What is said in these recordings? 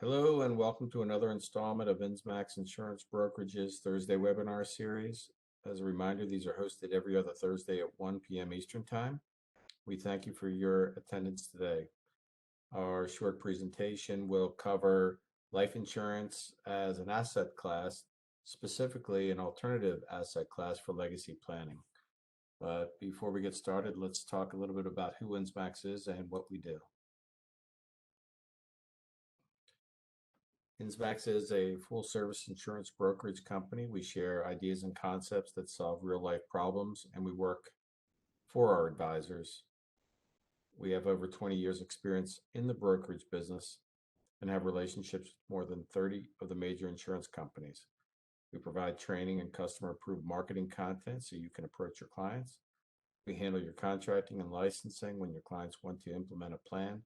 Hello and welcome to another installment of InsMax Insurance Brokerage's Thursday webinar series. As a reminder, these are hosted every other Thursday at 1 p.m. Eastern Time. We thank you for your attendance today. Our short presentation will cover life insurance as an asset class, specifically an alternative asset class for legacy planning. But before we get started, let's talk a little bit about who InsMax is and what we do. InsMax is a full-service insurance brokerage company. We share ideas and concepts that solve real-life problems, and we work for our advisors. We have over 20 years experience in the brokerage business and have relationships with more than 30 of the major insurance companies. We provide training and customer-approved marketing content so you can approach your clients. We handle your contracting and licensing when your clients want to implement a plan.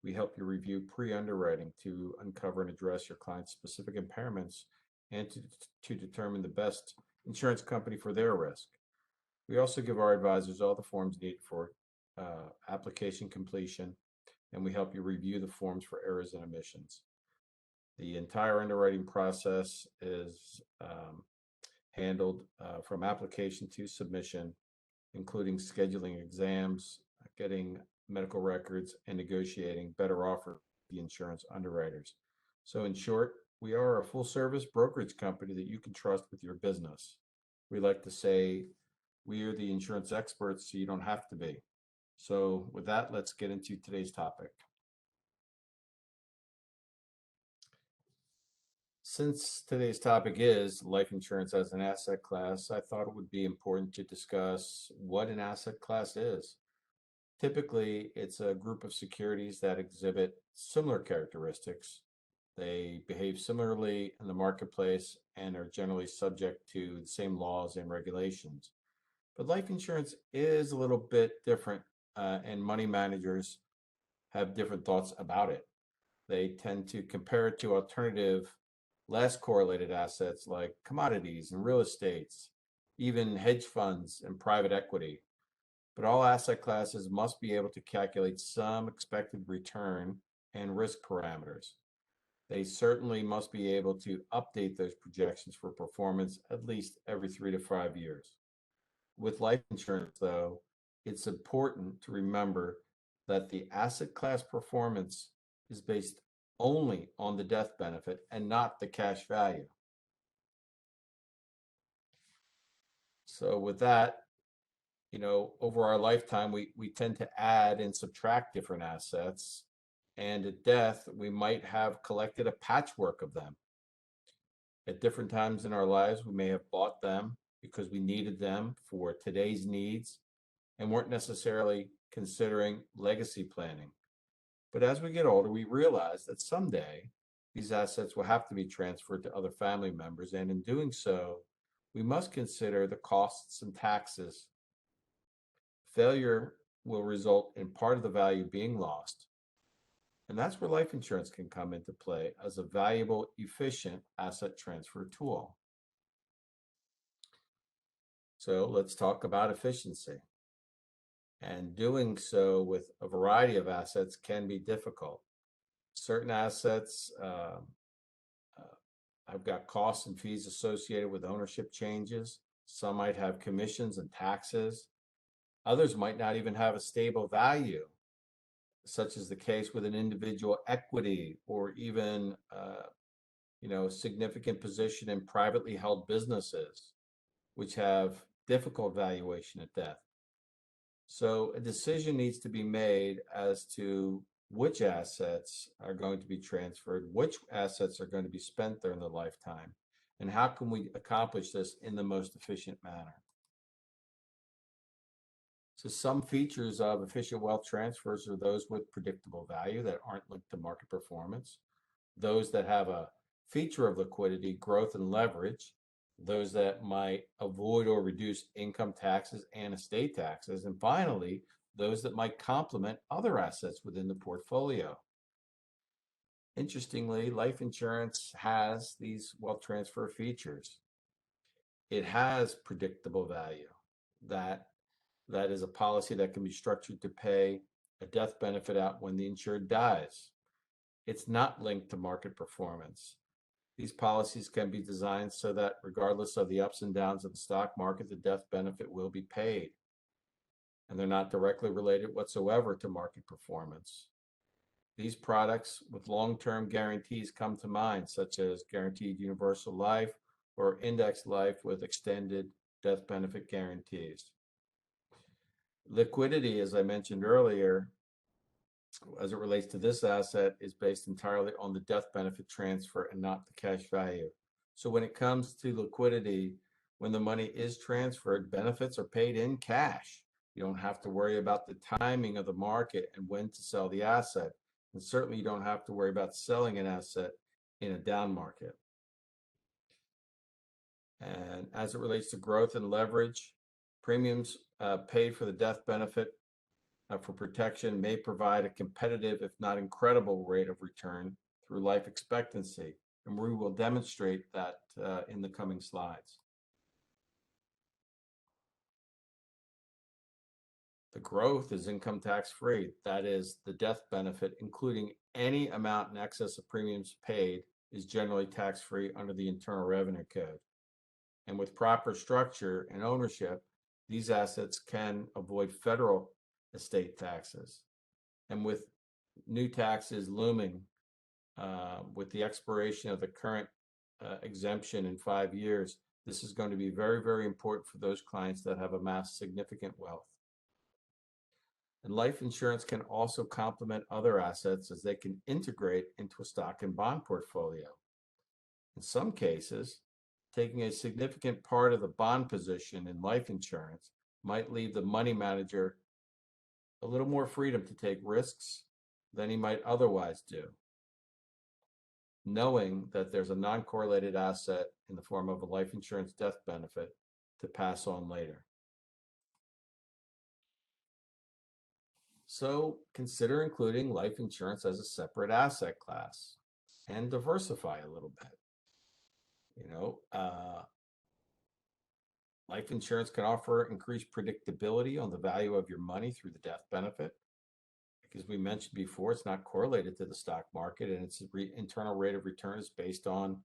We help you review pre-underwriting to uncover and address your client's specific impairments and to determine the best insurance company for their risk. We also give our advisors all the forms needed for application completion, and we help you review the forms for errors and omissions. The entire underwriting process is handled from application to submission, including scheduling exams, getting medical records, and negotiating better offer the insurance underwriters. So in short, we are a full service brokerage company that you can trust with your business. We like to say we are the insurance experts, so you don't have to be. So with that, let's get into today's topic. Since today's topic is life insurance as an asset class, I thought it would be important to discuss what an asset class is. Typically, it's a group of securities that exhibit similar characteristics. They behave similarly in the marketplace and are generally subject to the same laws and regulations. But life insurance is a little bit different, and money managers have different thoughts about it. They tend to compare it to alternative, less correlated assets like commodities and real estates, even hedge funds and private equity. But all asset classes must be able to calculate some expected return and risk parameters. They certainly must be able to update those projections for performance at least every 3 to 5 years. With life insurance, though, it's important to remember that the asset class performance is based only on the death benefit and not the cash value. So with that, over our lifetime, we tend to add and subtract different assets. And at death, we might have collected a patchwork of them. At different times in our lives, we may have bought them because we needed them for today's needs and weren't necessarily considering legacy planning. But as we get older, we realize that someday these assets will have to be transferred to other family members. And in doing so, we must consider the costs and taxes. Failure will result in part of the value being lost. And that's where life insurance can come into play as a valuable, efficient asset transfer tool. So let's talk about efficiency. And doing so with a variety of assets can be difficult. Certain assets have got costs and fees associated with ownership changes. Some might have commissions and taxes. Others might not even have a stable value, such as the case with an individual equity or even significant position in privately held businesses, which have difficult valuation at death. So a decision needs to be made as to which assets are going to be transferred, which assets are going to be spent during the lifetime, and how can we accomplish this in the most efficient manner. So some features of efficient wealth transfers are those with predictable value that aren't linked to market performance, those that have a feature of liquidity, growth, and leverage, those that might avoid or reduce income taxes and estate taxes, and finally, those that might complement other assets within the portfolio. Interestingly, life insurance has these wealth transfer features. It has predictable value. That is a policy that can be structured to pay a death benefit out when the insured dies. It's not linked to market performance. These policies can be designed so that regardless of the ups and downs of the stock market, the death benefit will be paid. And they're not directly related whatsoever to market performance. These products with long-term guarantees come to mind, such as guaranteed universal life or index life with extended death benefit guarantees. Liquidity, as I mentioned earlier, as it relates to this asset, is based entirely on the death benefit transfer and not the cash value. So when it comes to liquidity, when the money is transferred, benefits are paid in cash. You don't have to worry about the timing of the market and when to sell the asset. And certainly you don't have to worry about selling an asset in a down market. And as it relates to growth and leverage, premiums paid for the death benefit for protection may provide a competitive, if not incredible, rate of return through life expectancy. And we will demonstrate that in the coming slides. The growth is income tax free. That is, the death benefit, including any amount in excess of premiums paid, is generally tax free under the Internal Revenue Code. And with proper structure and ownership, these assets can avoid federal estate taxes. And with new taxes looming, with the expiration of the current exemption in 5 years, this is going to be very, very important for those clients that have amassed significant wealth. And life insurance can also complement other assets as they can integrate into a stock and bond portfolio. In some cases, taking a significant part of the bond position in life insurance might leave the money manager a little more freedom to take risks than he might otherwise do, knowing that there's a non-correlated asset in the form of a life insurance death benefit to pass on later. So consider including life insurance as a separate asset class and diversify a little bit. Life insurance can offer increased predictability on the value of your money through the death benefit. As we mentioned before, it's not correlated to the stock market, and its internal rate of return is based on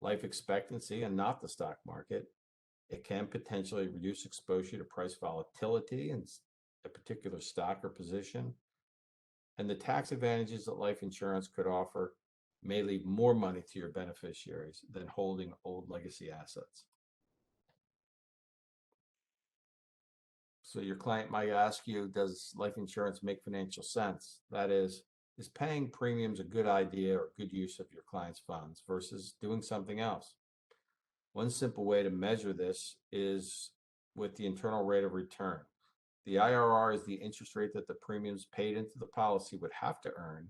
life expectancy and not the stock market. It can potentially reduce exposure to price volatility in a particular stock or position. And the tax advantages that life insurance could offer may leave more money to your beneficiaries than holding old legacy assets. So your client might ask you, does life insurance make financial sense? That is paying premiums a good idea or good use of your client's funds versus doing something else? One simple way to measure this is with the internal rate of return. The IRR is the interest rate that the premiums paid into the policy would have to earn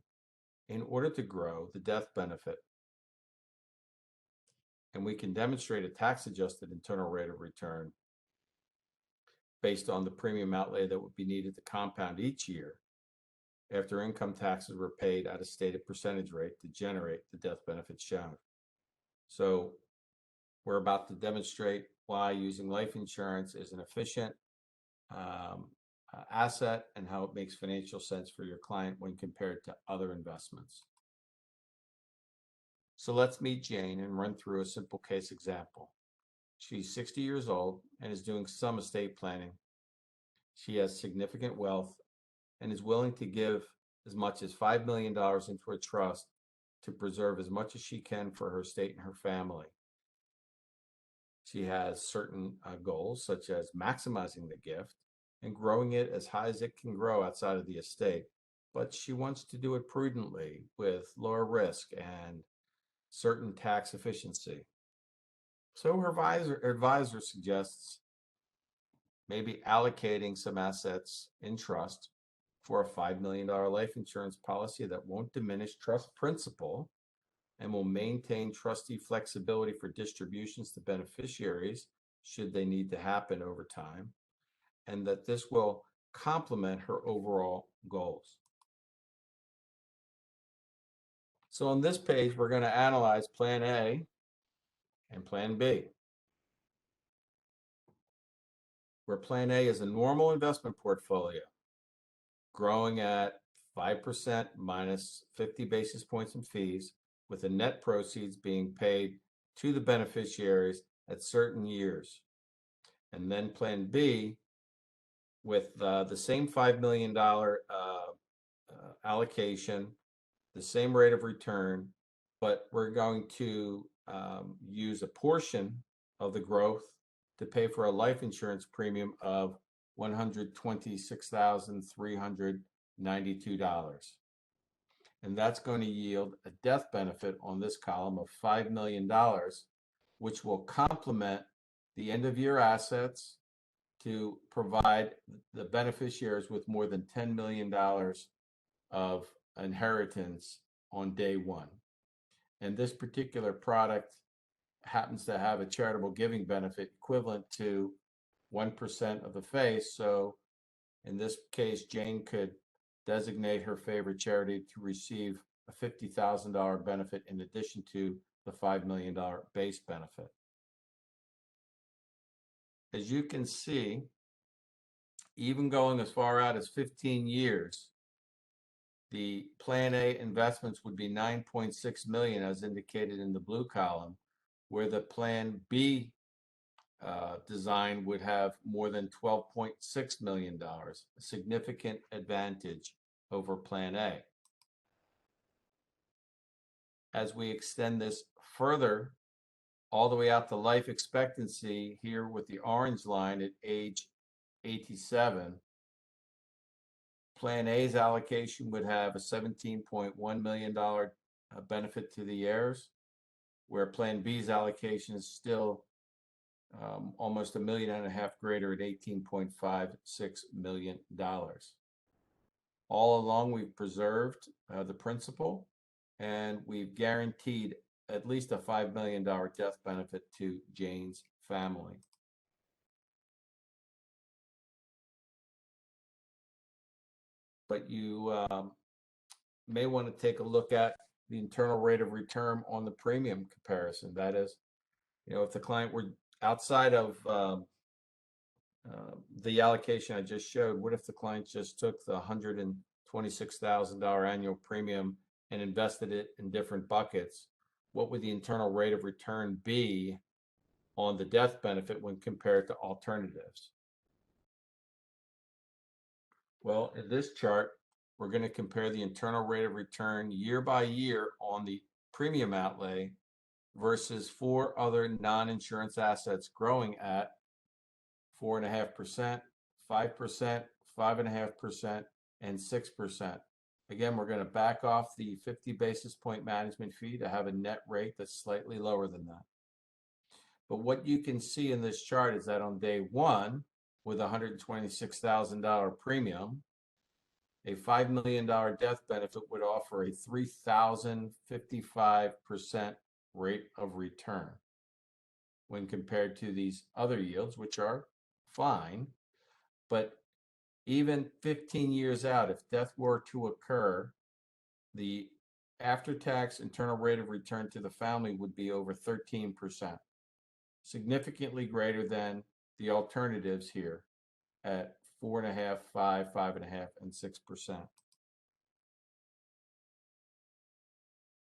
in order to grow the death benefit. And we can demonstrate a tax-adjusted internal rate of return based on the premium outlay that would be needed to compound each year after income taxes were paid at a stated percentage rate to generate the death benefit shown. So we're about to demonstrate why using life insurance is an efficient asset and how it makes financial sense for your client when compared to other investments. So let's meet Jane and run through a simple case example. She's 60 years old and is doing some estate planning. She has significant wealth and is willing to give as much as $5 million into a trust to preserve as much as she can for her estate and her family. She has certain goals, such as maximizing the gift and growing it as high as it can grow outside of the estate. But she wants to do it prudently with lower risk and certain tax efficiency. So her advisor suggests maybe allocating some assets in trust for a $5 million life insurance policy that won't diminish trust principal and will maintain trustee flexibility for distributions to beneficiaries should they need to happen over time, and that this will complement her overall goals. So on this page, we're going to analyze Plan A and Plan B. Where Plan A is a normal investment portfolio growing at 5% minus 50 basis points in fees, with the net proceeds being paid to the beneficiaries at certain years. And then Plan B, with the same $5 million allocation, the same rate of return, but we're going to use a portion of the growth to pay for a life insurance premium of $126,392. And that's going to yield a death benefit on this column of $5 million, which will complement the end of year assets to provide the beneficiaries with more than $10 million of inheritance on day one. And this particular product happens to have a charitable giving benefit equivalent to 1% of the face. So in this case, Jane could designate her favorite charity to receive a $50,000 benefit in addition to the $5 million base benefit. As you can see, even going as far out as 15 years, the Plan A investments would be 9.6 million as indicated in the blue column, where the Plan B design would have more than $12.6 million, a significant advantage over Plan A. As we extend this further, all the way out to life expectancy here with the orange line at age 87, Plan A's allocation would have a $17.1 million benefit to the heirs, where Plan B's allocation is still almost $1.5 million greater at $18.56 million. All along, we've preserved the principal, and we've guaranteed at least a $5 million death benefit to Jane's family. But you may want to take a look at the internal rate of return on the premium comparison. That is, if the client were outside of the allocation I just showed, what if the client just took the $126,000 annual premium and invested it in different buckets? What would the internal rate of return be on the death benefit when compared to alternatives? Well, in this chart, we're going to compare the internal rate of return year by year on the premium outlay versus 4 other non-insurance assets growing at 4.5%, 5%, 5.5%, and 6%. Again, we're going to back off the 50 basis point management fee to have a net rate that's slightly lower than that. But what you can see in this chart is that on day one, with a $126,000 premium, a $5 million death benefit would offer a 3,055% rate of return when compared to these other yields, which are fine. But even 15 years out, if death were to occur, the after-tax internal rate of return to the family would be over 13%, significantly greater than the alternatives here at 4.5%, 5%, 5.5%, and 6%.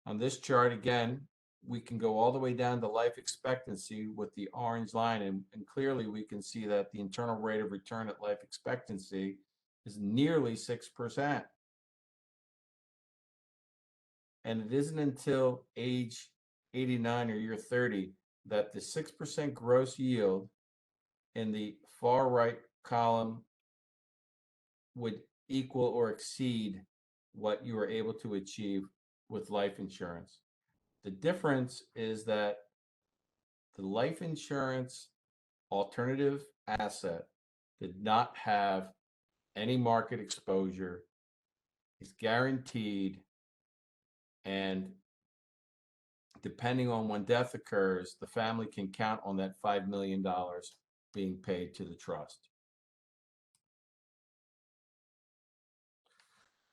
On this chart, again, we can go all the way down to life expectancy with the orange line, and clearly we can see that the internal rate of return at life expectancy is nearly 6%. And it isn't until age 89 or year 30 that the 6% gross yield in the far right column would equal or exceed what you are able to achieve with life insurance. The difference is that the life insurance alternative asset did not have any market exposure, is guaranteed, and depending on when death occurs, the family can count on that $5 million being paid to the trust.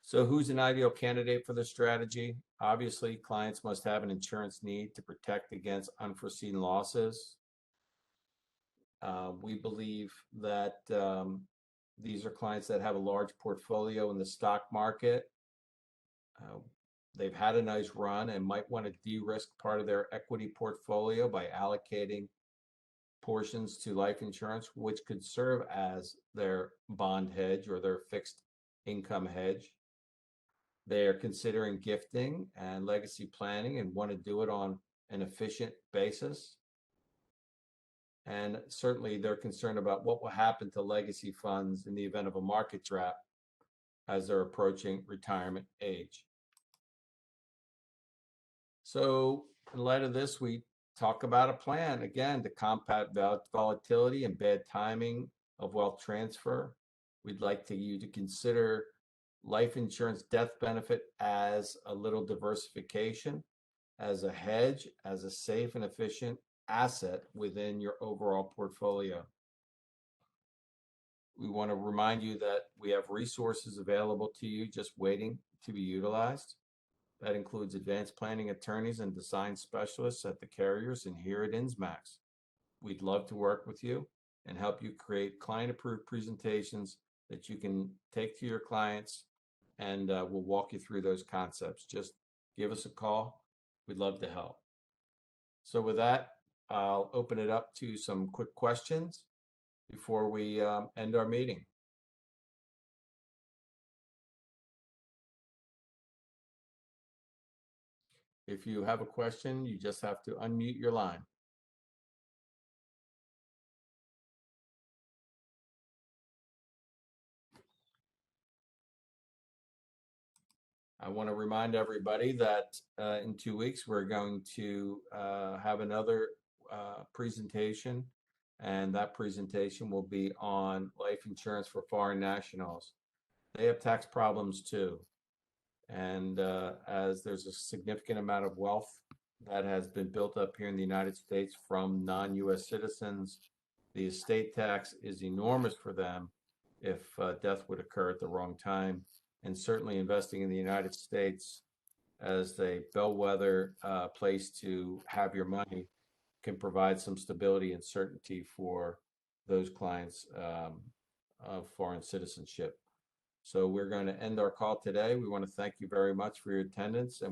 So who's an ideal candidate for this strategy? Obviously, clients must have an insurance need to protect against unforeseen losses. We believe that these are clients that have a large portfolio in the stock market Uh, they've had a nice run and might want to de-risk part of their equity portfolio by allocating portions to life insurance, which could serve as their bond hedge or their fixed income hedge. They are considering gifting and legacy planning and want to do it on an efficient basis. And certainly they're concerned about what will happen to legacy funds in the event of a market drop as they're approaching retirement age. So in light of this, we talk about a plan, again, to combat volatility and bad timing of wealth transfer. We'd like you to consider life insurance death benefit as a little diversification, as a hedge, as a safe and efficient asset within your overall portfolio. We want to remind you that we have resources available to you just waiting to be utilized. That includes advanced planning attorneys and design specialists at the carriers and here at INSMAX. We'd love to work with you and help you create client-approved presentations that you can take to your clients, and we'll walk you through those concepts. Just give us a call. We'd love to help. So with that, I'll open it up to some quick questions before we end our meeting. If you have a question, you just have to unmute your line. I want to remind everybody that in 2 weeks, we're going to have another presentation, and that presentation will be on life insurance for foreign nationals. They have tax problems too. And as there's a significant amount of wealth that has been built up here in the United States from non-US citizens, the estate tax is enormous for them if death would occur at the wrong time. And certainly investing in the United States as a bellwether place to have your money can provide some stability and certainty for those clients of foreign citizenship. So we're going to end our call today. We want to thank you very much for your attendance. And